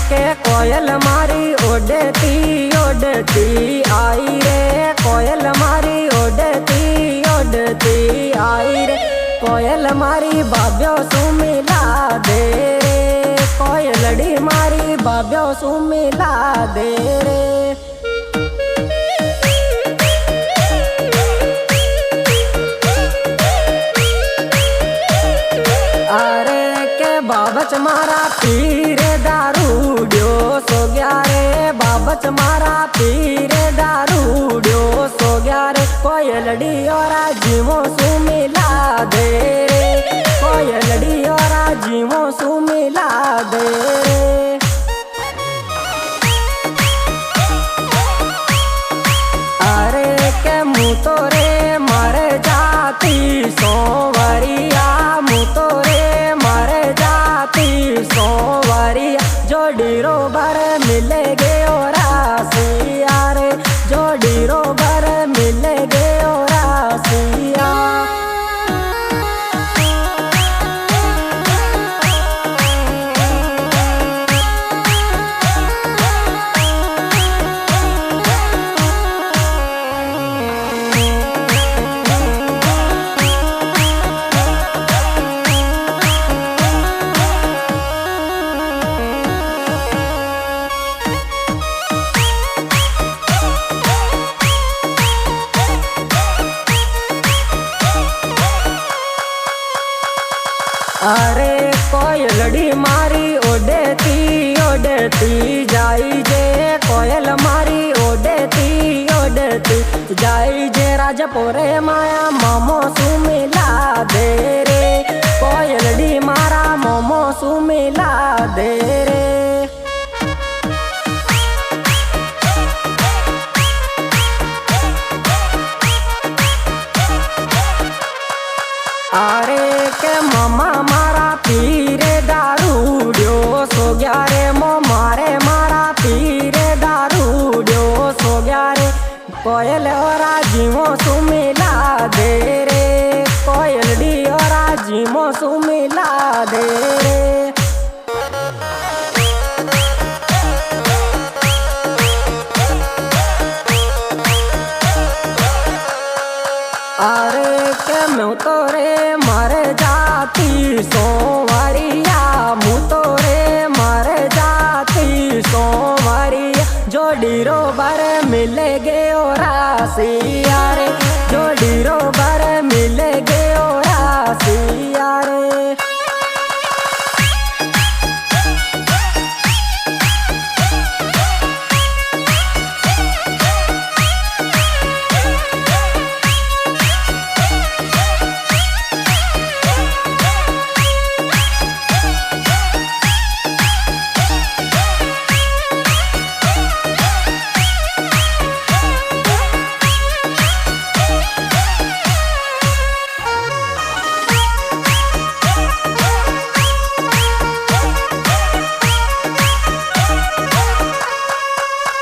के कोयल मारी ओडती ओडती आई रे, कोयल मारी ओडती ओडती आई रे, कोयल मारी बाब्यो सु मिला दे रे, कोयलड़ी मारी बाब्यो सु मिला दे रे। अरे के बाबच मारा पीरे दारू ड्यो सो गया रे, बाबच मारा पीरे दारू ड्यो सो गया रे, कोयलड़ी और जीवो सु मिला दे रे, कोयलड़ी और जीवो सु मिला दे रे। अरे के मुँह तो रे मर जाती सोवरिया, मुँह तो रे मर जाती सोवरिया, जोड़ीरो भर मिले गे और रासिया रे, जोड़ीरो भर मिले गे और रासिया। अरे कोयलड़ी मारी ओडती ओडती जाई जे, कोयल मारी ओडती ओडती जाई जे, राजपुरे माया मोमो सु मिला दे रे, कोयलड़ी मारा मोमो सु मिला दे रे। अरे के मामा मारा पीरे दारू ड्यो सो गया रे, मो मारे मारा पीरे दारू ड्यो सो गया रे, कोयल और जीवो सु मिला दे रे, कोयलड़ी और जीवो सु मिला दे रे। अरे के मुँह तो रे मर जाती सोवरिया, मुँह तो रे मर जाती सोवरिया, जोड़ीरो भर मिले गे और रासिया रे, जोड़ीरो भर मिले गे और रासिया रे।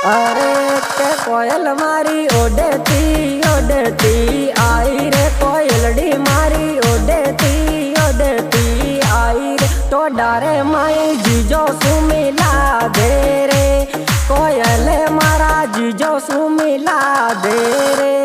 अरे के कोयल मारी ओडती ओडती आई रे, कोयलड़ी मारी ओडती ओडती आई रे, तो डारे माई जीजो सु मिला दे रे, कोयल मारा जीजो सु मिला दे रे।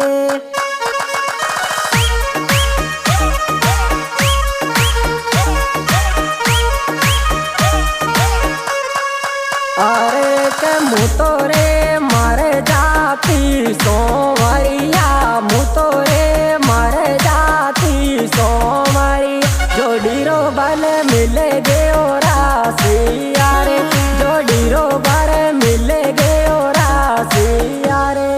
अरे के मुँह तो रे मर जाती सोवरिया, मुँह तो रे मर जाती सोवरिया, जोड़ीरो बल मिले गे और रासिया रे, जोड़ीरो भर मिले गे और रासिया रे।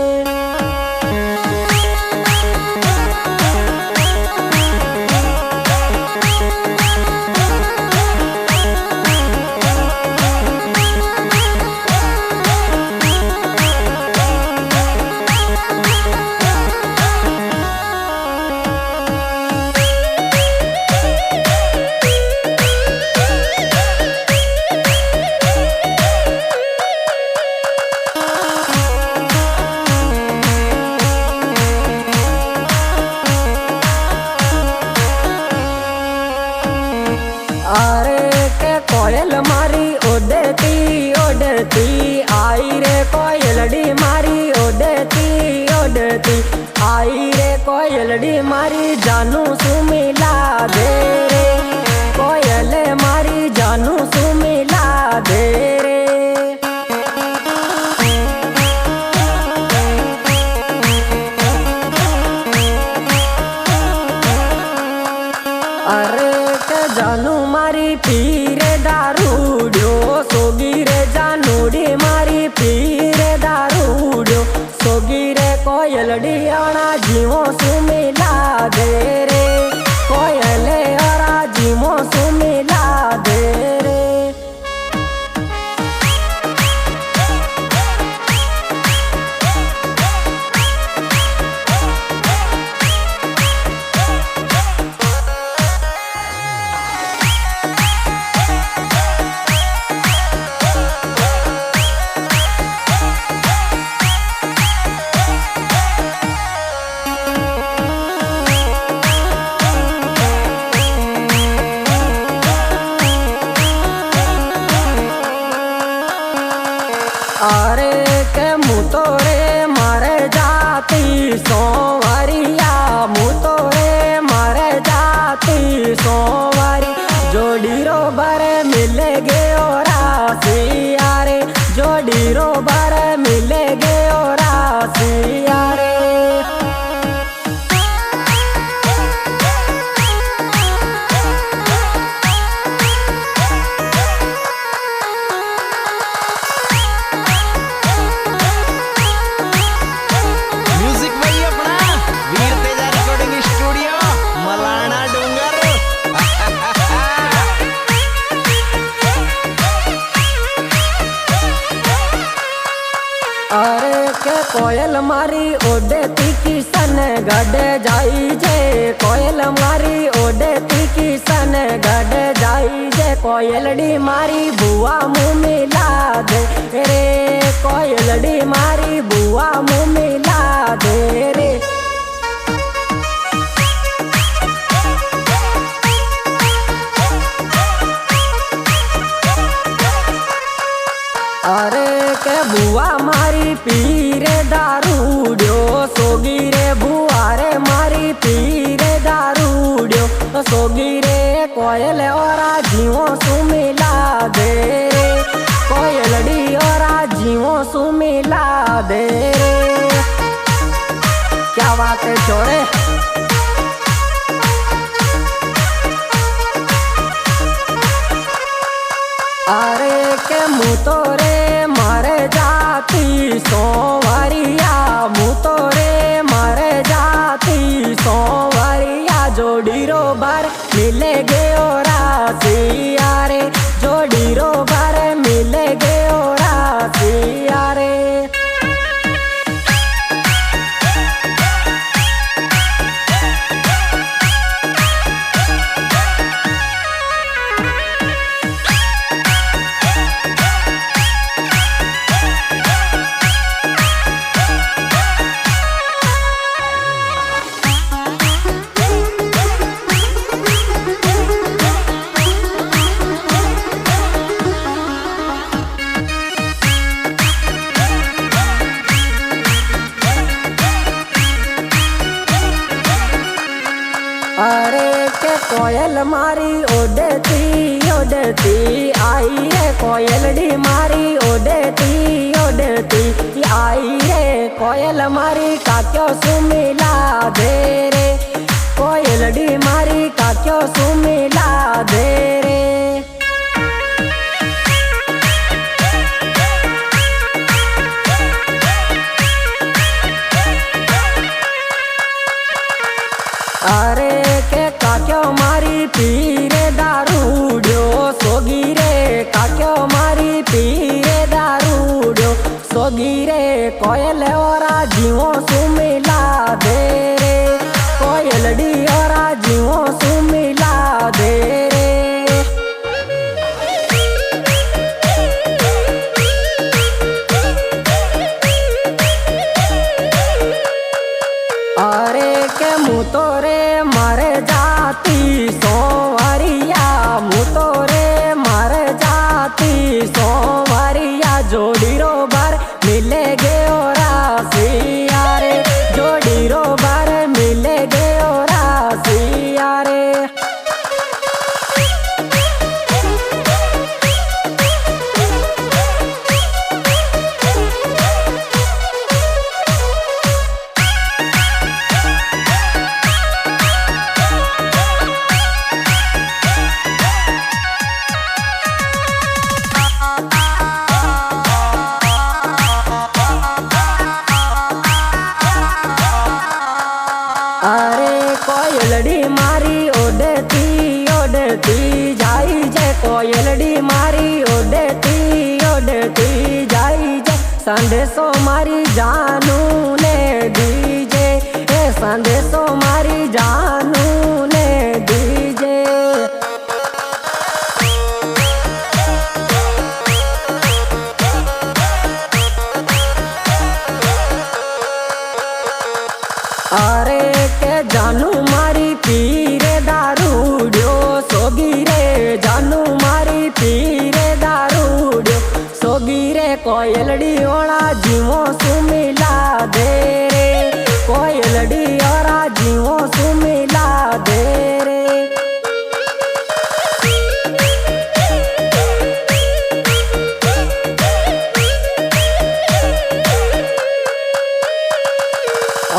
कोयलड़ी मारी जानू सुमिला दे रे, कोयल मारी जानू सुमिला दे रे। अरे के जानू मारी पीरे दारूड्यो, सोगी रे जानूडी मारी पीरे दारूड्यो, सोगी रे कोयलड़ी आना जीवो सुमिला दे रे, कोयले आरा जीवो सुमिला दे रे। अरे के मुतो रे मारे जाती सोवरिया, मुतो रे मारे जाती सोवरी, जोड़ी रो बारे मिले गे और रासिया रे, जोड़ी रो बारे मिले गे और रासिया रे। अरे के कोयल मारी ओडे तीकी सन गडे जाई जे, कोयल मारी ओडे तीकी सन गडे जाई जे, कोयलड़ी मारी बुआ मुँह मिला दे रे, कोयलड़ी मारी बुआ मुँह मिला दे रे। अरे के बुआ मारी पीरे दारूड्यो, सोगी रे बुआ रे मारी पीरे दारूड्यो, सोगी रे कोयल औरा जीवो सुमिला दे रे, कोयलड़ी औरा जीवो सुमिला दे रे। क्या बात है छोरे। अरे के मुतो रे मारे जाती सोवरिया, मुतो रे मारे जाती सोवरिया, जोड़ी रो बार मिले गे और रासिया रे, जोड़ी रो बार मिले गे और रासिया रे। अरे के कोयल मारी ओडती ओडती आई रे, कोयलड़ी मारी ओडती ओडती आई रे, कोयल मारी काक्यो सुमिला दे रे, कोयलड़ी मारी काक्यो सुमिला दे रे। अरे के काक्यो मारी पीरे दारूड्यो, सोगी रे काक्यो मारी पीरे दारूड्यो, सोगी रे कोयल औरा जीवो सुमिला दे रे, कोयलड़ी औरा जीवो सुमिला दे रे। अरे के मुतो रे मारे जाती सोवरिया, मुतो रे मारे जाती सोवरिया, जोड़ी रो बार मिले गे और रासिया रे, जोड़ी रो बार मिले संदेशो मारी जानू ने दीजे, ए संदेशो मारी जानू ने दीजे। अरे के जानू मारी पीरे दारूड्यो सोगी रे, जानू मारी पीरे दारूड्यो सोगी रे। कोयलड़ी ओला जीवो सुमिला दे रे, कोयलड़ी ओरा जीवो सुमिला दे रे।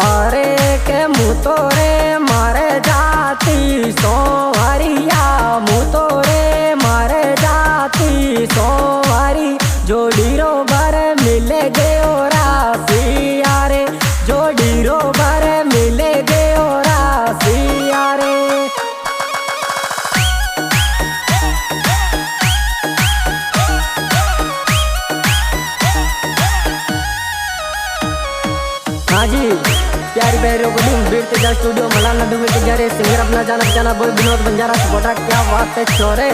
अरे के मुतो रे मारे जाती सोहरिया, मुतो रे मारे जाती सोहरी। जोड़ी रो भर मिले गयो रासिया रे, जोड़ी रो भर मिले गयो रासिया रे। हाँ जी, प्यारी बहरों को बीट तेजा स्टूडियो मलाना डूबे के जरे सिंगर अपना जाना बोल विनोद बंजारा सपोर्टा। क्या बात है छोरे।